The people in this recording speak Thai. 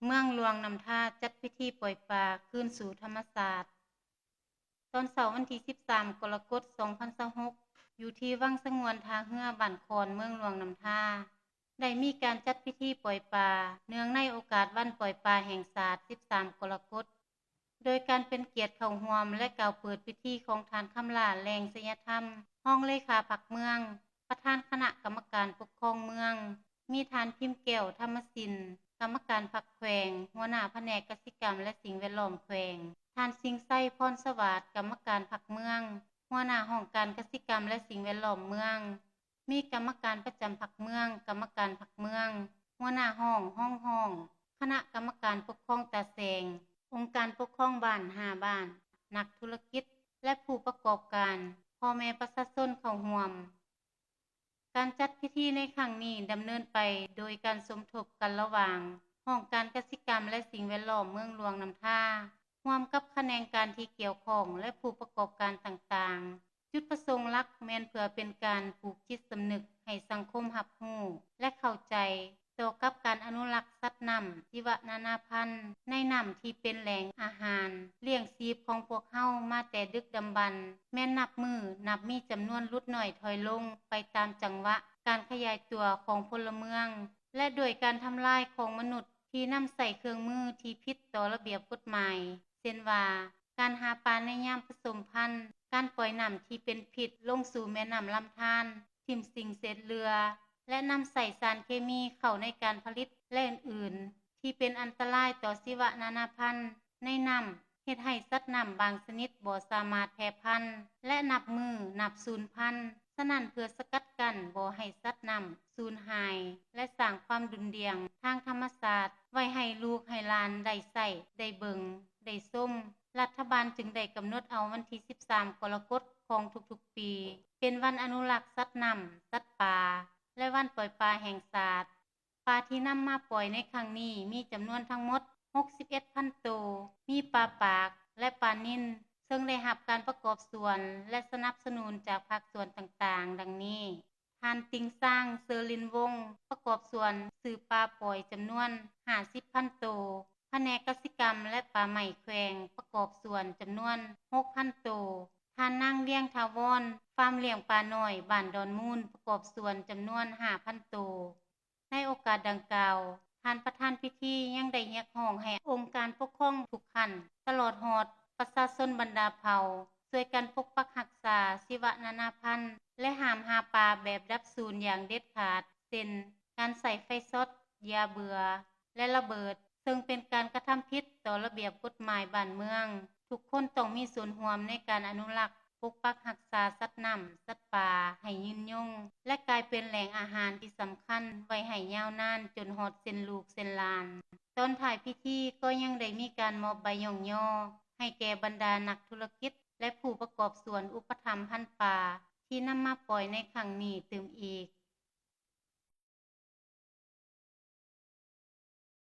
เมืองหลวงนำท่าจัดพิธีปล่อยปลาคืนสู่ธรรมศาสตร์ตอนเสาร์วันที่13กรกฎาคม2026อยู่ที่วังสงวนทางเรือบ้านคอนเมืองหลวงนำท่าได้มีการจัดพิธีปล่อยปลาเนื่องในโอกาสวันปล่อยปลาแห่งชาติ13กรกฎาคมโดยการเป็นเกียรติเข้าร่วมและกล่าวเปิดพิธีของท่านคำลาแลงศยธรรมห้องเลขาผักเมืองประธานคณะกรรมการปกครองเมืองมีท่านพิมพ์แก้วธรรมสินกรรมการพรรคแขวงหัวหน้าแผนกกสิกรรมและสิ่งแวดล้อมแขวงท่านสิงห์ไส้พรสวัสดิ์กรรมการพรรคเมืองหัวหน้าห้องการกสิกรรมและสิ่งแวดล้อมเมืองมีกรรมการประจำพรรคเมืองกรรมการพรรคเมืองหัวหน้าห้องคณะกรรมการปกครองตาแสงองค์การปกครองบ้าน5บ้านนักธุรกิจและผู้ประกอบการพ่อแม่ประชาชนเข้าร่วมการจัดพิธีในครั้งนี้ดำเนินไปโดยการสมทบกันระหว่างห้องการกสิกรรมและสิ่งแวดล้อมเมืองหลวงนำท่าร่วมกับคะแนนการที่เกี่ยวข้องและผู้ประกอบการต่างๆจุดประสงค์หลักแม่นเพื่อเป็นการปลูกจิตสำนึกให้สังคมรับรู้และเข้าใจต่อกับการอนุรักษ์สัตว์น้ำชีวนานาพันธุ์ในน้ำที่เป็นแหล่งอาหารเลี้ยงชีพของพวกเฮามาแต่ดึกดำบรรพ์แม้นนับมีจำนวนลดน้อยถอยลงไปตามจังหวะการขยายตัวของพลเมืองและด้วยการทำลายของมนุษย์ที่นำใส่เครื่องมือที่ผิดต่อระเบียบกฎหมายเช่นว่าการหาปลาในยามผสมพันธุ์การปล่อยน้ำที่เป็นพิษลงสู่แม่น้ำลำธารทิ่มสิ่งเศษเรือและนำใส่สารเคมีเข้าในการผลิตและอื่นๆที่เป็นอันตรายต่อชีวนานาพันธุ์ในน้ำเฮ็ดให้สัตว์น้ำบางชนิดบ่สามารถแพร่พันธุ์และนับสูญพันธุ์ฉะนั้นเพื่อสกัดกั้นบ่ให้สัตว์น้ำสูญหายและสร้างความดุลเดียงทางธรรมศาสตร์ไว้ให้ลูกให้หลานได้ใช้ได้เบิงได้ส้มรัฐบาลจึงได้กำหนดเอาวันที่13กรกฎาคมของทุกๆปีเป็นวันอนุรักษ์สัตว์น้ำสัตว์ป่าและวันปล่อยปลาแห่งชาติปลาที่นำมาปล่อยในครั้งนี้มีจำนวนทั้งหมด61,000 ตัวมีปลาปากและปลานิ่นซึ่งได้รับการประกอบส่วนและสนับสนุนจากภาคส่วนต่างๆดังนี้ท่านติงสร้างเซอร์ลินวงศ์ประกอบส่วนซื้อปลาปล่อยจำนวน50,000 ตัวแผนกกสิกรรมและป่าไม้แขวงประกอบส่วนจำนวน 6,000 ตัวท่านนางเลี้ยงทาวรฟาร์มเลี้ยงปลาน้อยบ้านดอนมูลประกอบส่วนจำนวน 5,000 ตัวในโอกาสดังกล่าวท่านประธานพิธียังได้เรียกร้องให้องค์การปกครองทุกขั้นตลอดฮอดประชาชนบรรดาเผ่าช่วยกันปกปักรักษาชีวนานาพันธุ์และห้ามหาปลาแบบดับสูญอย่างเด็ดขาดเช่นการใส่ไฟช็อตยาเบื่อและระเบิดซึ่งเป็นการกระทำผิดต่อระเบียบกฎหมายบ้านเมืองทุกคนต้องมีส่วนร่วมในการอนุรักษ์ปกปักรักษาสัตว์น้ำสัตว์ป่าให้ยืนยงและกลายเป็นแหล่งอาหารที่สำคัญไว้ให้ยาวนานจนฮอดเส้นลูกเส้นหลานตอนท้ายพิธีก็ยังได้มีการมอบใบย่องย่อให้แก่บรรดานักธุรกิจและผู้ประกอบสวนอุปถัมภ์พันธุ์ป่าที่นำมาปล่อยในครั้งนี้เติมอีก